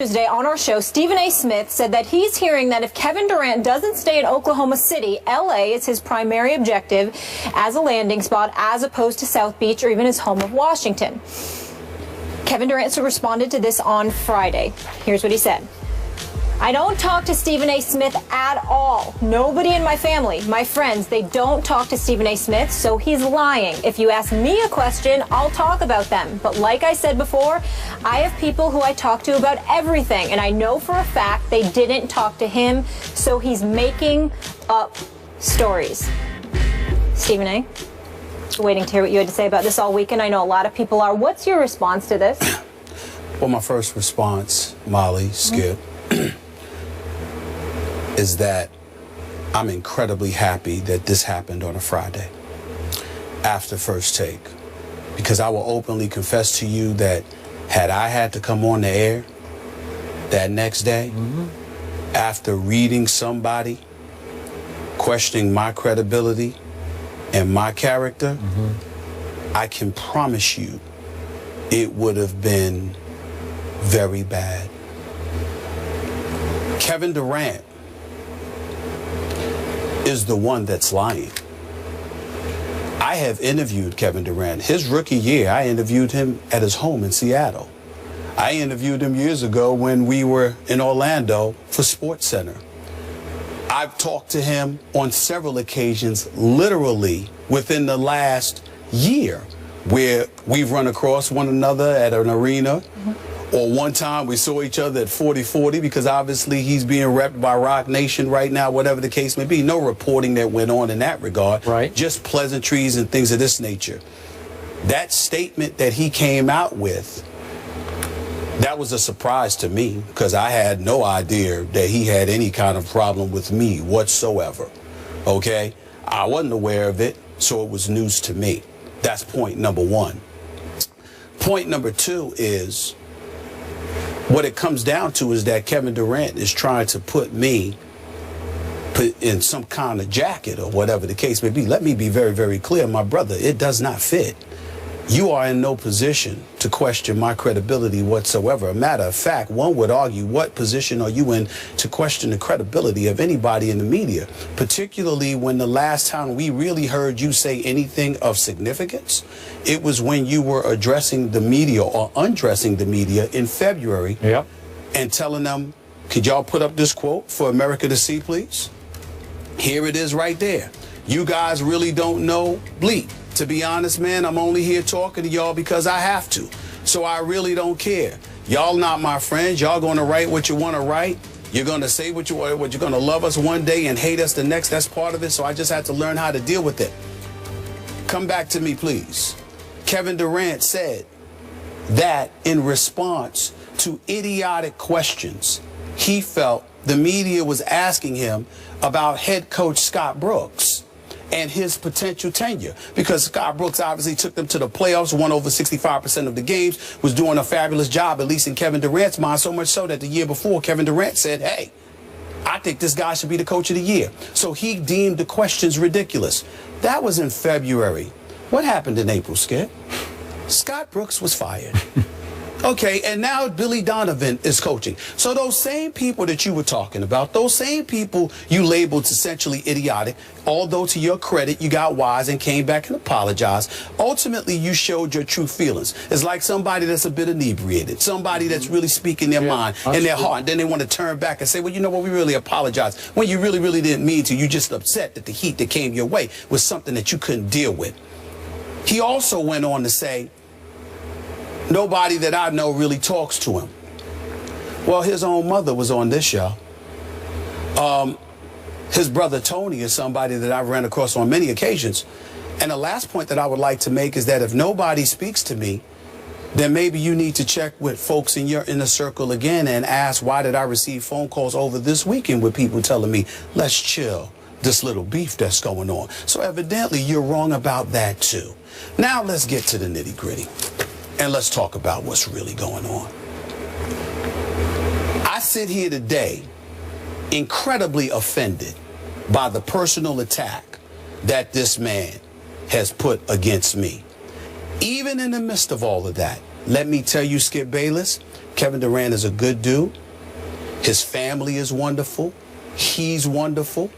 Tuesday on our show, Stephen A. Smith said that he's hearing that if Kevin Durant doesn't stay in Oklahoma City, L.A. is his primary objective as a landing spot as opposed to South Beach or even his home of Washington. Kevin Durant responded to this on Friday. Here's what he said. I don't talk to Stephen A. Smith at all. Nobody in my family, my friends, they don't talk to Stephen A. Smith, so he's lying. If you ask me a question, I'll talk about them. But like I said before, I have people who I talk to about everything, and I know for a fact they didn't talk to him, so he's making up stories. Stephen A., waiting to hear what you had to say about this all weekend. I know a lot of people are. What's your response to this? Well, my first response, Molly, Skip, is that I'm incredibly happy that this happened on a Friday after First Take, because I will openly confess to you that had I had to come on the air that next day after reading somebody questioning my credibility and my character, I can promise you it would have been very bad. Kevin Durant is the one that's lying. I have interviewed Kevin Durant. His rookie year, I interviewed him at his home in Seattle. I interviewed him years ago when we were in Orlando for SportsCenter. I've talked to him on several occasions, literally within the last year, where we've run across one another at an arena. Or one time we saw each other at 40-40, because obviously he's being repped by Rock Nation right now, whatever the case may be. No reporting that went on in that regard. Right. Just pleasantries and things of this nature. That statement that he came out with, that was a surprise to me, because I had no idea that he had any kind of problem with me whatsoever. Okay? I wasn't aware of it, so it was news to me. That's point number one. Point number two is, what it comes down to is that Kevin Durant is trying to put me in some kind of jacket or whatever the case may be. Let me be very, very clear, my brother, it does not fit. You are in no position to question my credibility whatsoever. A matter of fact, one would argue, what position are you in to question the credibility of anybody in the media, particularly when the last time we really heard you say anything of significance, it was when you were addressing the media or undressing the media in February and telling them, could y'all put up this quote for America to see, please? Here it is right there. You guys really don't know bleep. To be honest, man, I'm only here talking to y'all because I have to. So I really don't care. Y'all not my friends. Y'all going to write what you want to write. You're going to say what you want. You're going to love us one day and hate us the next. That's part of it. So I just had to learn how to deal with it. Come back to me, please. Kevin Durant said that in response to idiotic questions he felt the media was asking him about head coach Scott Brooks and his potential tenure, because Scott Brooks obviously took them to the playoffs, won over 65% of the games, was doing a fabulous job, at least in Kevin Durant's mind, so much so that the year before, Kevin Durant said, hey, I think this guy should be the coach of the year. So he deemed the questions ridiculous. That was in February. What happened in April, Skip? Scott Brooks was fired. Okay, and now Billy Donovan is coaching. So those same people that you were talking about, those same people you labeled essentially idiotic, although to your credit, you got wise and came back and apologized. Ultimately, you showed your true feelings. It's like somebody that's a bit inebriated, somebody that's really speaking their mind and their heart, and then they want to turn back and say, well, you know what, we really apologize. When you really, really didn't mean to. You just upset that the heat that came your way was something that you couldn't deal with. He also went on to say, nobody that I know really talks to him. Well, his own mother was on this show. His brother Tony is somebody that I've ran across on many occasions. And the last point that I would like to make is that if nobody speaks to me, then maybe you need to check with folks in your inner circle again and ask, why did I receive phone calls over this weekend with people telling me, let's chill, this little beef that's going on. So evidently you're wrong about that too. Now let's get to the nitty-gritty. And let's talk about what's really going on. I sit here today incredibly offended by the personal attack that this man has put against me. Even in the midst of all of that, Let me tell you, Skip Bayless, Kevin Durant is a good dude. His family is wonderful. He's wonderful.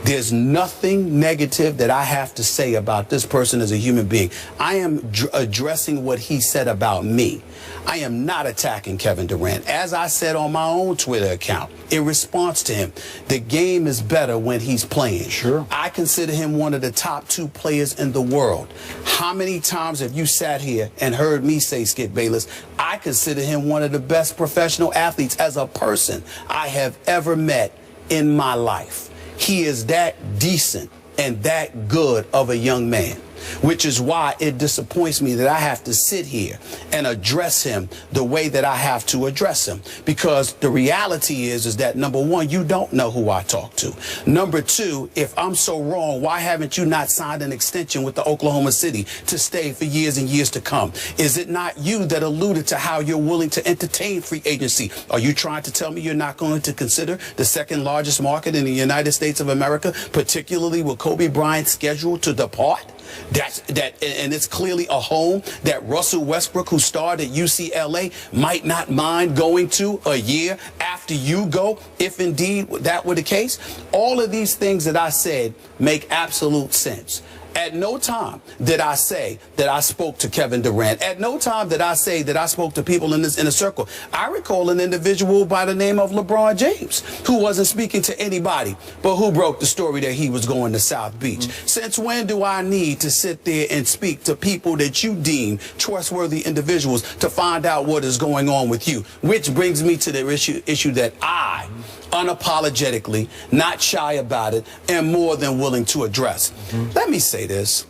There's nothing negative that I have to say about this person as a human being. I am addressing what he said about me. I am not attacking Kevin Durant. As I said on my own Twitter account, in response to him, the game is better when he's playing. Sure. I consider him one of the top 2 players in the world. How many times have you sat here and heard me say, Skip Bayless, I consider him one of the best professional athletes as a person I have ever met in my life. He is that decent and that good of a young man, which is why it disappoints me that I have to sit here and address him the way that I have to address him. Because the reality is that, number one, you don't know who I talk to. Number two, if I'm so wrong, why haven't you not signed an extension with the Oklahoma City to stay for years and years to come? Is it not you that alluded to how you're willing to entertain free agency? Are you trying to tell me you're not going to consider the second largest market in the United States of America, particularly with Kobe Bryant scheduled to depart? And it's clearly a home that Russell Westbrook, who starred at UCLA, might not mind going to a year after you go, if indeed that were the case. All of these things that I said make absolute sense. At no time did I say that I spoke to Kevin Durant. At no time did I say that I spoke to people in this inner circle. I recall an individual by the name of LeBron James, who wasn't speaking to anybody, but who broke the story that he was going to South Beach. Since when do I need to sit there and speak to people that you deem trustworthy individuals to find out what is going on with you? Which brings me to the issue that I, unapologetically, not shy about it, am more than willing to address. Let me say this,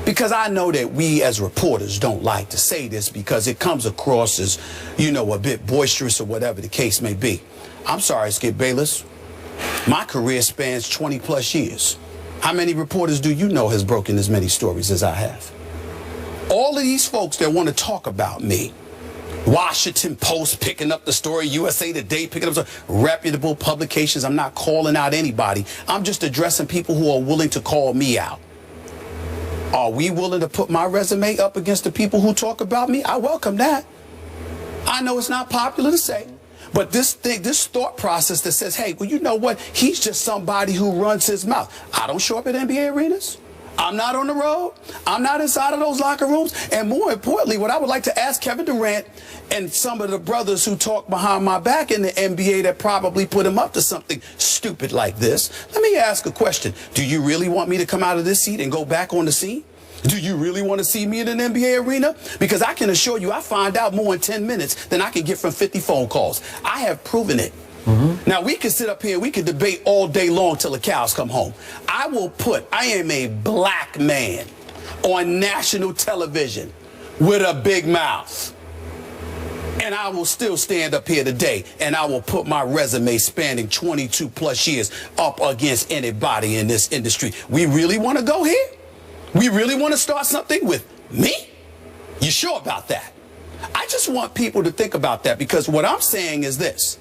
because I know that we as reporters don't like to say this because it comes across as, you know, a bit boisterous or whatever the case may be. I'm sorry, Skip Bayless. My career spans 20 plus years. How many reporters do you know has broken as many stories as I have? All of these folks that want to talk about me, Washington Post picking up the story, USA Today picking up the story, reputable publications. I'm not calling out anybody. I'm just addressing people who are willing to call me out. Are we willing to put my resume up against the people who talk about me? I welcome that. I know it's not popular to say, but this thought process that says, hey, well, you know what? He's just somebody who runs his mouth. I don't show up at NBA arenas. I'm not on the road. I'm not inside of those locker rooms. And more importantly, what I would like to ask Kevin Durant and some of the brothers who talk behind my back in the NBA that probably put him up to something stupid like this, let me ask a question. Do you really want me to come out of this seat and go back on the scene? Do you really want to see me in an NBA arena? Because I can assure you I find out more in 10 minutes than I can get from 50 phone calls. I have proven it. Now, we can sit up here, we can debate all day long till the cows come home. I am a black man on national television with a big mouth. And I will still stand up here today and I will put my resume spanning 22 plus years up against anybody in this industry. We really want to go here? We really want to start something with me? You sure about that? I just want people to think about that, because what I'm saying is this.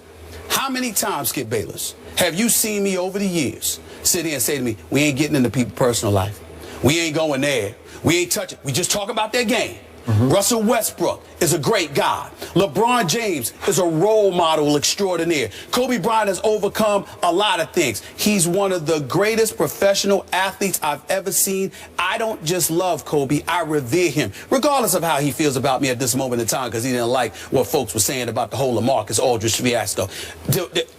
How many times, Skip Bayless, have you seen me over the years sit here and say to me, we ain't getting into people's personal life. We ain't going there. We ain't touching. We just talk about their game. Russell Westbrook is a great guy. LeBron James is a role model extraordinaire. Kobe Bryant has overcome a lot of things. He's one of the greatest professional athletes I've ever seen. I don't just love Kobe, I revere him, regardless of how he feels about me at this moment in time, because he didn't like what folks were saying about the whole LaMarcus Aldridge fiasco.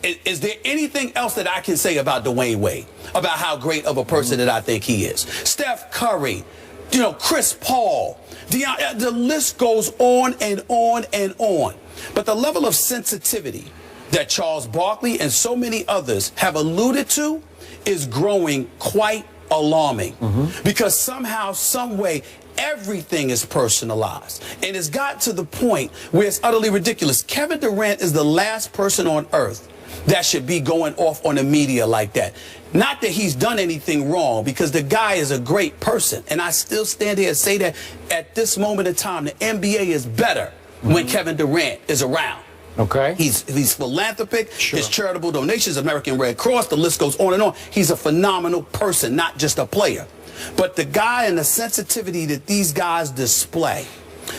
Is there anything else that I can say about Dwayne Wade, about how great of a person that I think he is? Steph Curry, you know, Chris Paul, the list goes on and on and on. But the level of sensitivity that Charles Barkley and so many others have alluded to is growing quite alarming. Because somehow, some way, everything is personalized. And it's got to the point where it's utterly ridiculous. Kevin Durant is the last person on earth that should be going off on the media like that. Not that he's done anything wrong, because the guy is a great person. And I still stand here and say that at this moment in time, the NBA is better when Kevin Durant is around. Okay. He's philanthropic, his charitable donations, American Red Cross, the list goes on and on. He's a phenomenal person, not just a player. But the guy and the sensitivity that these guys display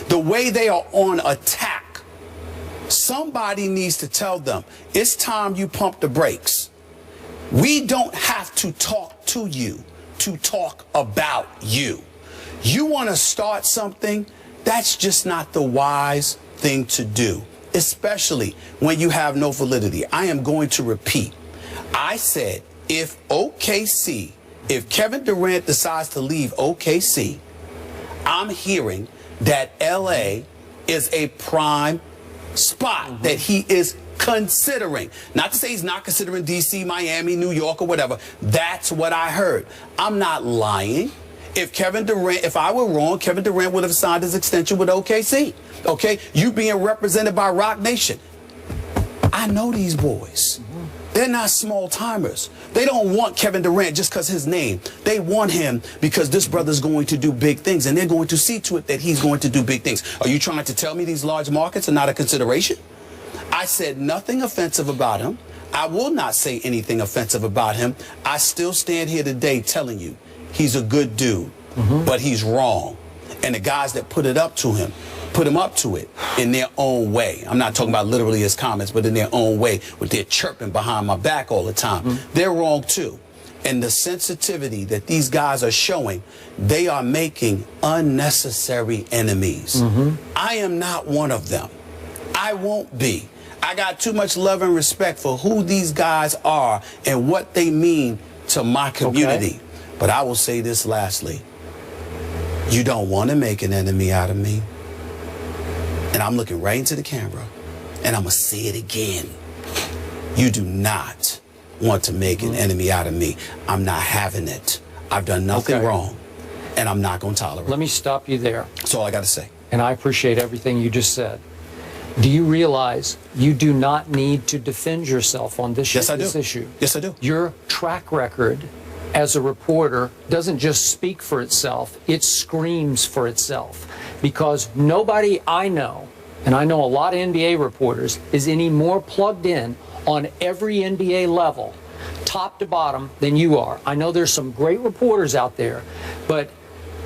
the way they are on attack, somebody needs to tell them, it's time you pump the brakes. We don't have to talk to you to talk about you. You want to start something, that's just not the wise thing to do, especially when you have no validity. I am going to repeat. I said, if Kevin Durant decides to leave OKC, I'm hearing that LA is a prime spot that he is considering. Not to say he's not considering DC, Miami, New York, or whatever. That's what I heard. I'm not lying. If I were wrong, Kevin Durant would have signed his extension with OKC. Okay? You being represented by Rock Nation. I know these boys. They're not small timers. They don't want Kevin Durant just because his name. They want him because this brother's going to do big things, and they're going to see to it that he's going to do big things. Are you trying to tell me these large markets are not a consideration? I said nothing offensive about him. I will not say anything offensive about him. I still stand here today telling you he's a good dude, but he's wrong. And the guys that put him up to it in their own way. I'm not talking about literally his comments, but in their own way, with their chirping behind my back all the time. They're wrong too. And the sensitivity that these guys are showing, they are making unnecessary enemies. I am not one of them. I won't be. I got too much love and respect for who these guys are and what they mean to my community. But I will say this lastly. You don't want to make an enemy out of me. And I'm looking right into the camera, and I'm going to say it again. You do not want to make an enemy out of me. I'm not having it. I've done nothing wrong, and I'm not going to tolerate it. Let me stop you there. That's all I got to say. And I appreciate everything you just said. Do you realize you do not need to defend yourself on this, this issue? Yes, I do. Your track record as a reporter doesn't just speak for itself, it screams for itself. Because nobody I know, and I know a lot of NBA reporters, is any more plugged in on every NBA level, top to bottom, than you are. I know there's some great reporters out there, but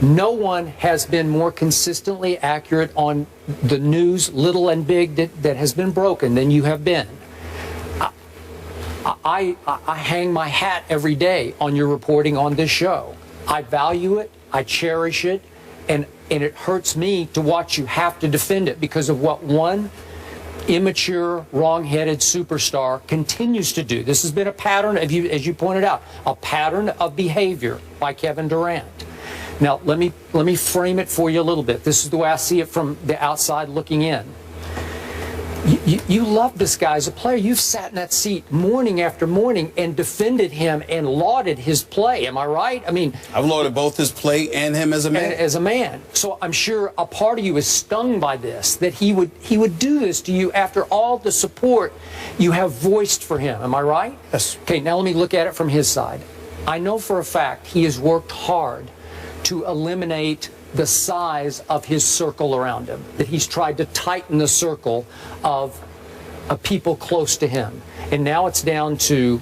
no one has been more consistently accurate on the news, little and big, that has been broken than you have been. I hang my hat every day on your reporting on this show. I value it, I cherish it, and it hurts me to watch you have to defend it because of what one immature, wrong-headed superstar continues to do. This has been a pattern, as you pointed out, a pattern of behavior by Kevin Durant. Now, let me frame it for you a little bit. This is the way I see it from the outside looking in. You love this guy as a player. You've sat in that seat morning after morning and defended him and lauded his play. Am I right? I mean, I've lauded both his play and him as a man. As a man. So I'm sure a part of you is stung by this, that he would do this to you after all the support you have voiced for him. Am I right? Yes. Okay, now let me look at it from his side. I know for a fact he has worked hard to eliminate the size of his circle around him, that he's tried to tighten the circle of people close to him. And now it's down to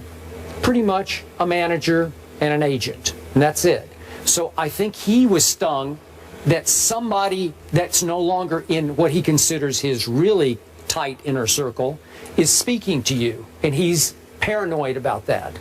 pretty much a manager and an agent, and that's it. So I think he was stung that somebody that's no longer in what he considers his really tight inner circle is speaking to you, and he's paranoid about that.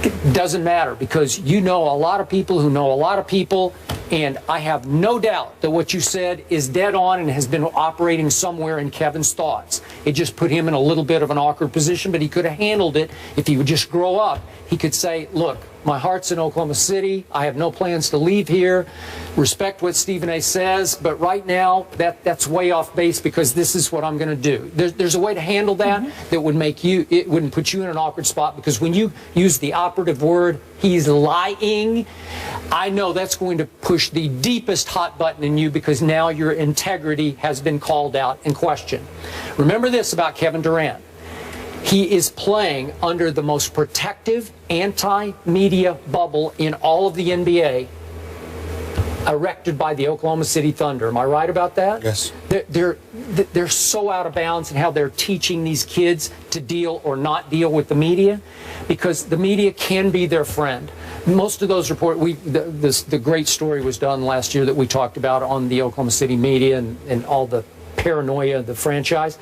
It doesn't matter, because you know a lot of people who know a lot of people, and I have no doubt that what you said is dead on and has been operating somewhere in Kevin's thoughts. It just put him in a little bit of an awkward position, but he could have handled it if he would just grow up. He could say, look, my heart's in Oklahoma City. I have no plans to leave here. Respect what Stephen A. says, but right now that's way off base because this is what I'm going to do. There's a way to handle that that would make you, it wouldn't put you in an awkward spot, because when you use the operative word, he's lying, I know that's going to push the deepest hot button in you, because now your integrity has been called out and questioned. Remember this about Kevin Durant. He is playing under the most protective anti-media bubble in all of the NBA. erected by the Oklahoma City Thunder. Am I right about that? Yes. They're so out of bounds in how they're teaching these kids to deal or not deal with the media, because the media can be their friend. Most of those reports, the great story was done last year that we talked about on the Oklahoma City media and all the paranoia of the franchise.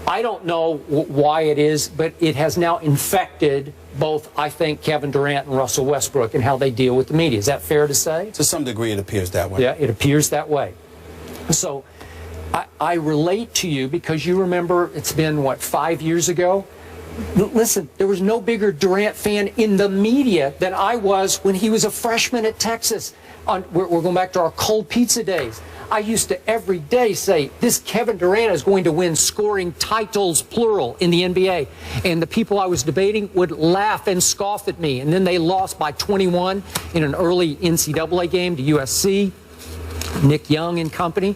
I don't know why it is, but it has now infected both, I think, Kevin Durant and Russell Westbrook and how they deal with the media. Is that fair to say? To some degree, it appears that way. Yeah, it appears that way. So I relate to you because you remember it's been, what, 5 years ago? Listen, there was no bigger Durant fan in the media than I was when he was a freshman at Texas. We're going back to our cold pizza days. I used to every day say, this Kevin Durant is going to win scoring titles, plural, in the NBA. And the people I was debating would laugh and scoff at me. And then they lost by 21 in an early NCAA game to USC, Nick Young and company.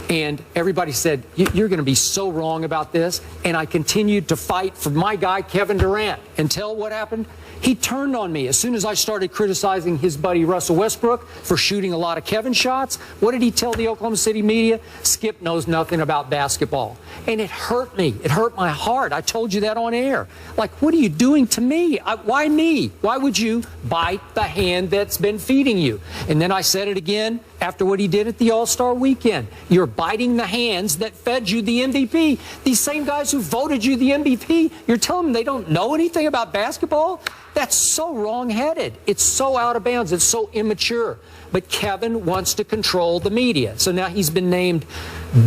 And everybody said, you're going to be so wrong about this. And I continued to fight for my guy, Kevin Durant, until what happened? He turned on me as soon as I started criticizing his buddy Russell Westbrook for shooting a lot of Kevin shots. What did he tell the Oklahoma City media? Skip knows nothing about basketball. And it hurt me. It hurt my heart. I told you that on air. Like, what are you doing to me? Why me? Why would you bite the hand that's been feeding you? And then I said it again after what he did at the All-Star weekend. You're biting the hands that fed you the MVP. These same guys who voted you the MVP, you're telling them they don't know anything about basketball? That's so wrong-headed. It's so out of bounds. It's so immature. But Kevin wants to control the media. So now he's been named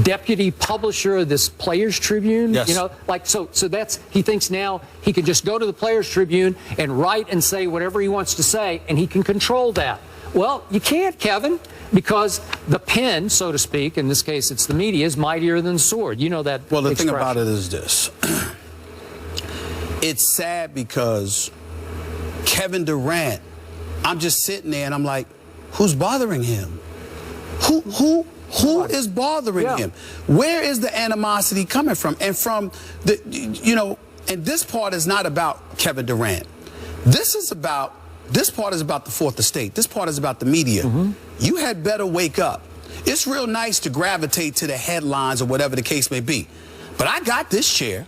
deputy publisher of this Players Tribune. Yes. You know, like, so that's, he thinks now he can just go to the Players Tribune and write and say whatever he wants to say, and he can control that. Well, you can't, Kevin, because the pen, so to speak, in this case it's the media, is mightier than the sword. You know that Well, the expression. thing about it is this. It's sad because Kevin Durant, I'm just sitting there and I'm like, who's bothering him? Who is bothering him? Where is the animosity coming from? And from the, you know, and this part is not about Kevin Durant. This part is about the fourth estate. This part is about the media. You had better wake up. It's real nice to gravitate to the headlines or whatever the case may be. But I got this chair.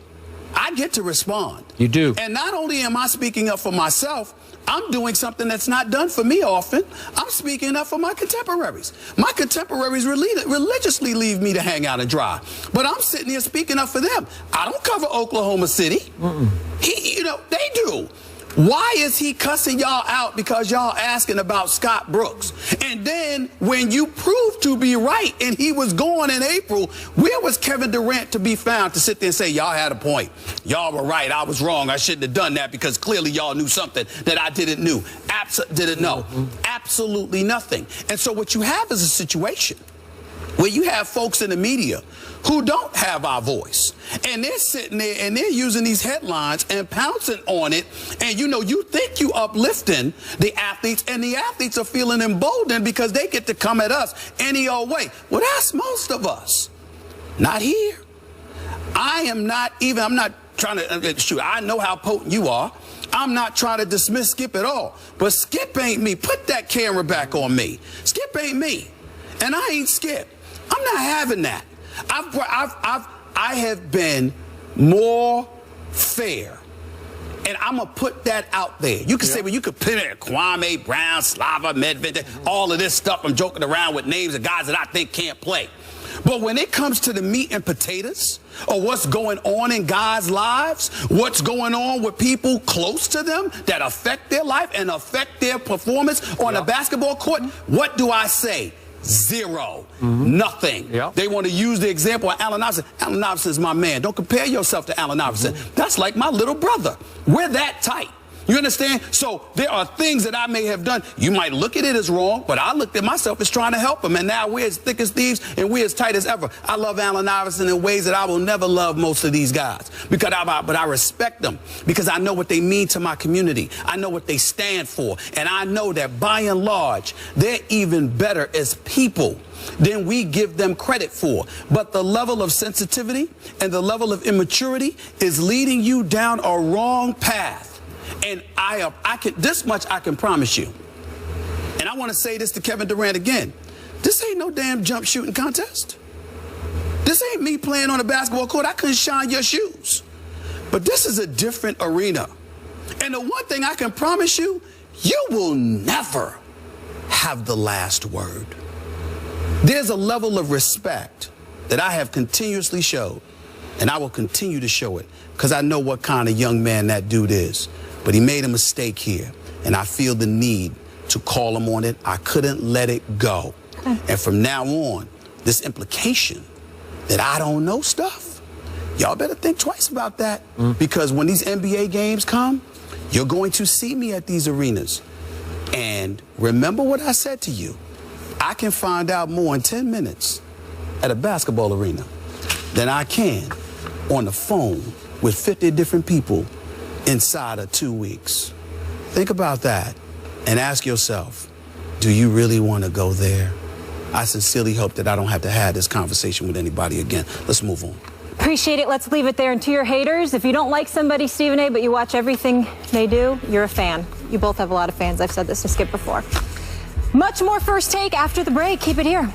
I get to respond. You do. And not only am I speaking up for myself, I'm doing something that's not done for me often. I'm speaking up for my contemporaries. My contemporaries religiously leave me to hang out and dry. But I'm sitting here speaking up for them. I don't cover Oklahoma City. You know, they do. Why is he cussing y'all out because y'all asking about Scott Brooks? And then when you proved to be right and he was gone in April, where was Kevin Durant to be found to sit there and say, y'all had a point. Y'all were right. I was wrong. I shouldn't have done that because clearly y'all knew something that I didn't know. Absolutely nothing. And so what you have is a situation where you have folks in the media who don't have our voice. And they're sitting there and they're using these headlines and pouncing on it. And, you know, you think you uplifting the athletes, and the athletes are feeling emboldened because they get to come at us any old way. Well, that's most of us. Not here. I'm not trying to, shoot, I know how potent you are. I'm not trying to dismiss Skip at all. But Skip ain't me. Put that camera back on me. Skip ain't me. And I ain't Skip. I'm not having that. I have been more fair, and I'm gonna put that out there. You can say, well, you could put it Kwame Brown, Slava Medvedev, all of this stuff. I'm joking around with names of guys that I think can't play. But when it comes to the meat and potatoes, or what's going on in guys' lives, what's going on with people close to them that affect their life and affect their performance on a basketball court, what do I say? Zero. Nothing. They want to use the example of Allen Iverson. Allen Iverson is my man. Don't compare yourself to Allen Iverson. That's like my little brother. We're that tight. You understand? So there are things that I may have done. You might look at it as wrong, but I looked at myself as trying to help him. And now we're as thick as thieves and we're as tight as ever. I love Allen Iverson in ways that I will never love most of these guys. But I respect them because I know what they mean to my community. I know what they stand for. And I know that by and large, they're even better as people than we give them credit for. But the level of sensitivity and the level of immaturity is leading you down a wrong path. And this much I can promise you. And I want to say this to Kevin Durant again. This ain't no damn jump shooting contest. This ain't me playing on a basketball court. I couldn't shine your shoes. But this is a different arena. And the one thing I can promise you, you will never have the last word. There's a level of respect that I have continuously showed, and I will continue to show it, because I know what kind of young man that dude is. But he made a mistake here, and I feel the need to call him on it. I couldn't let it go. And from now on, this implication that I don't know stuff, y'all better think twice about that, because when these NBA games come, you're going to see me at these arenas. And remember what I said to you. I can find out more in 10 minutes at a basketball arena than I can on the phone with 50 different people inside of 2 weeks. Think about that and ask yourself, do you really want to go there? I sincerely hope that I don't have to have this conversation with anybody again. Let's move on. Appreciate it. Let's leave it there. And to your haters, if you don't like somebody, Stephen A., but you watch everything they do, you're a fan. You both have a lot of fans. I've said this to Skip before. Much more First Take after the break. Keep it here.